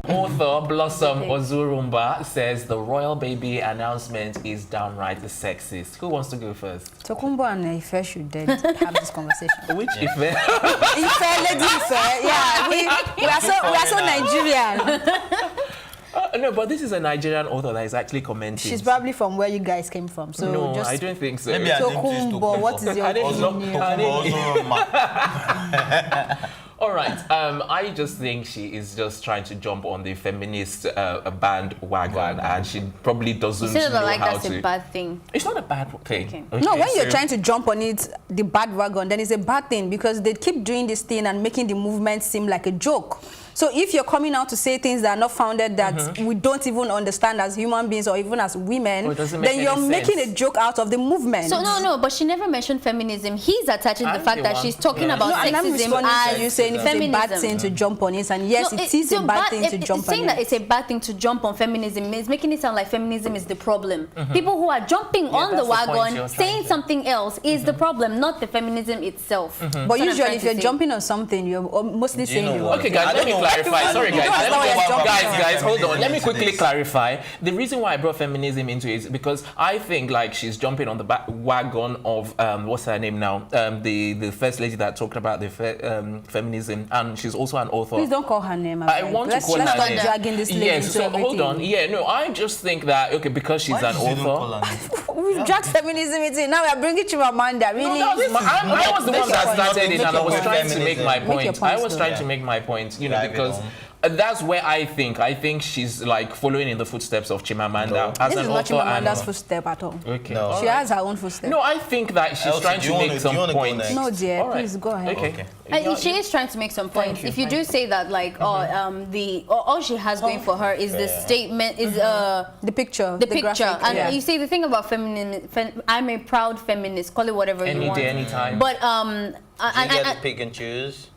Author Blossom OZURUMBA says the royal baby announcement is downright sexist. Who wants to go first? Tokumbo and Ife should have this conversation. Which Ife? Ife, Lady Ife. Yeah, we are so Nigerian. No, but this is a Nigerian author that is actually commenting. She's probably from where you guys came from. So no, just I don't think so. Maybe Tokumbo, what is your opinion? All right. I just think she is just trying to jump on the feminist bandwagon, and she probably doesn't know like how that's to. a bad thing. It's not a bad thing. Okay. Okay, No, when you're trying to jump on it, the bandwagon, then it's a bad thing because they keep doing this thing and making the movement seem like a joke. So if you're coming out to say things that are not founded, that we don't even understand as human beings or even as women, then you're making a joke out of the movement. So no, but she never mentioned feminism. He's attaching the fact that she's talking about sexism as you saying it's feminism. a bad thing to jump on it, and yes, it is a bad thing to jump on it. Saying that it's a bad thing to jump on feminism is making it sound like feminism is the problem. People who are jumping on the wagon saying something else is the problem, not the feminism itself. But usually, if you're jumping on something, you're mostly saying. Okay, guys, let me clarify. Sorry, guys, hold on. Let me quickly clarify. The reason why I brought feminism into it is because I think like she's jumping on the wagon of what's her name now? The first lady that talked about the feminism, and she's also an author. Please don't call her name. I want to call her name. Dragging this lady into everything. Hold on. Yeah, no, I just think that because she's an author. We've dragged feminism into it. Now we are bringing Chimamanda. Really? No, I was the one that started it, and I was trying to make my point. I was trying to make my point, because that's where I think she's like following in the footsteps of Chimamanda as this an is not author. Chimamanda's footstep at all. Okay. No. She has her own footsteps. No, I think that she's trying to make some points. No, dear, please go ahead. Okay. She is trying to make some points. If you do say that, like, all she has going for her is the statement, is the picture, the picture, and you see the thing about feminism. I'm a proud feminist. Call it whatever you want. Any day, anytime. But you get to pick and choose.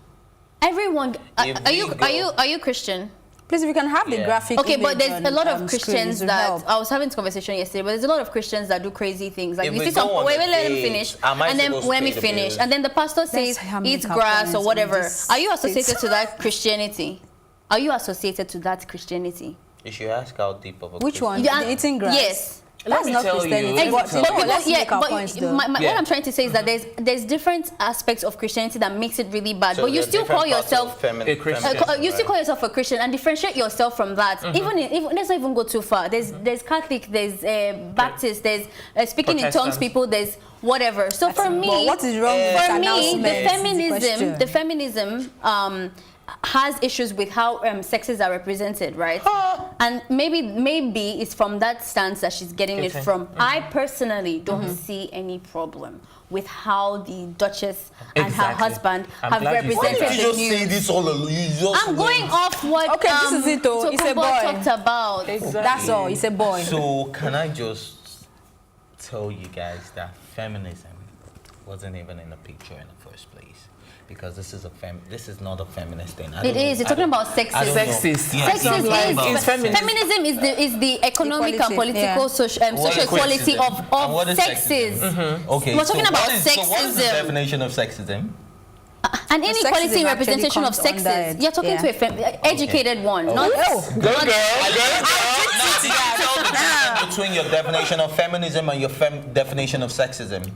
Everyone, are you Christian? Please, if you can have the graphic. Okay, but there's a lot of Christians that I was having this conversation yesterday. But there's a lot of Christians that do crazy things. Like you see some. Wait, let him finish. And then when we finish, and then the pastor says eat grass or whatever. Are you associated to that Christianity? Are you associated to that Christianity? You should ask how deep of a which one? Eating grass. Yes. That's not Christianity. What I'm trying to say is that there's different aspects of Christianity that makes it really bad. So but you still call yourself a Christian. You still call yourself a Christian and differentiate yourself from that. Even let's not even go too far. There's Catholic, there's Baptist, there's speaking in tongues people, there's whatever. So for me, what is wrong with for me, the feminism has issues with how sexes are represented, right? And maybe it's from that stance that she's getting it from. I personally don't see any problem with how the Duchess and her husband have represented the news. I'm going off what this is it though. It's a boy. Talked about. Exactly. That's all. It's a boy. So can I just tell you guys that feminism wasn't even in the picture in the first place? Because this is not a feminist thing. It is. You're talking about sexism. Sexist. Yeah. Sexism is feminism is the economic and political social equality of sexes. Okay. We're talking about sexism. So what is the definition of sexism? An inequality in representation of sexes. You're talking to a educated one, not girl. Between your definition of feminism and your definition of sexism.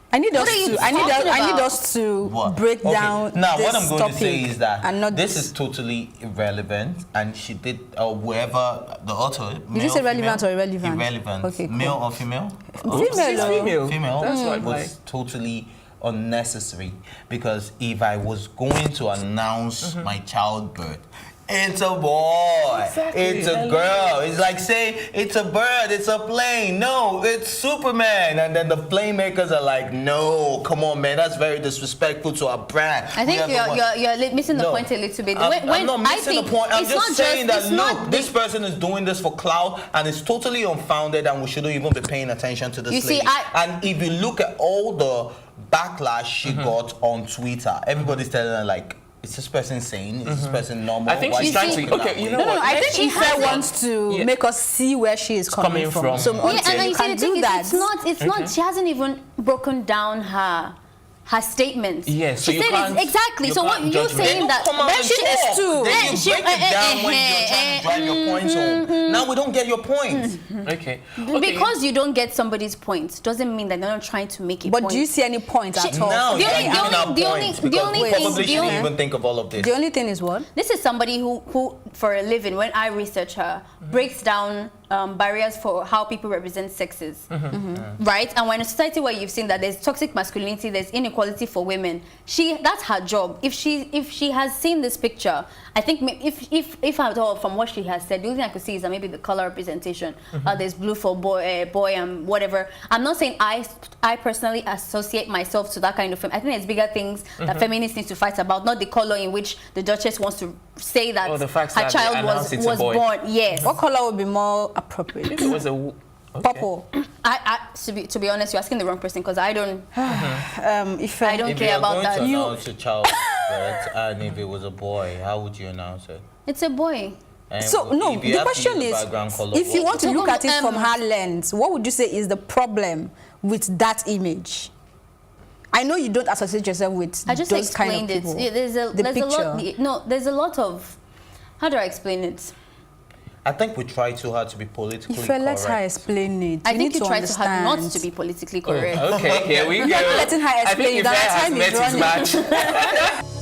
I need us to break down. Now, what I'm going to say is that this is totally irrelevant, and she did, whoever the author. Did you say relevant or irrelevant? Irrelevant. Okay, cool. Male or female? Female. Female. That's what was totally unnecessary, because if I was going to announce my childbirth, it's a boy, it's a girl. It's like saying it's a bird, it's a plane. No, it's Superman. And then the plane makers are like, no, come on, man, that's very disrespectful to our brand. I think you're missing the point a little bit. I'm not missing the point. I'm just saying that, look, this person is doing this for clout, and it's totally unfounded, and we shouldn't even be paying attention to this lady. And if you look at all the backlash she got on Twitter, everybody's telling her, like, is this person sane? Is this person normal? I think she's trying to. Okay, you know what? I think Ife wants to make us see where she is coming from. So and you can do that. It's not. She hasn't even broken down her her statements. Yes, so she you said can't, exactly. you So what can't you're judge me. saying that Then she needs to. Then you break it down when you're trying to drive your points home. Now we don't get your point. Okay. because you don't get somebody's point doesn't mean that they're not trying to make a point. But do you see any point at all? Now The you're only- giving the out only- the points only- the because only we thing- probably the shouldn't only- even think of all of this. The only thing is what? This is somebody who for a living, when I research her, breaks down barriers for how people represent sexes, right? And when a society where you've seen that there's toxic masculinity, there's inequality for women, that's her job. If she has seen this picture, I think if at all from what she has said, the only thing I could see is that maybe the color representation. There's blue for boy and whatever. I'm not saying I personally associate myself to that kind of. I think there's bigger things that feminists need to fight about, not the color in which the Duchess wants to say that the fact her that child they announced it's a was boy. born. Yes. What color would be more appropriate? It was a... Okay. Purple. To be honest, you're asking the wrong person because I don't. If I don't If care you're about going that. to announce a child birth, and if it was a boy, how would you announce it? It's a boy. And So no, if you the have to question use is, a background color, if you want to So, look at it from um, her lens, what would you say is the problem with that image? I know you don't associate yourself with I just those kind of explained it. people. Yeah, there's a lot. No, there's a lot of. How do I explain it? I think we try too hard to be politically If correct. let her explain it. I you think need you to try too hard understand. not to be politically correct. Okay, here we go. Letting her I explain think it, that Ife has time is met his running. match.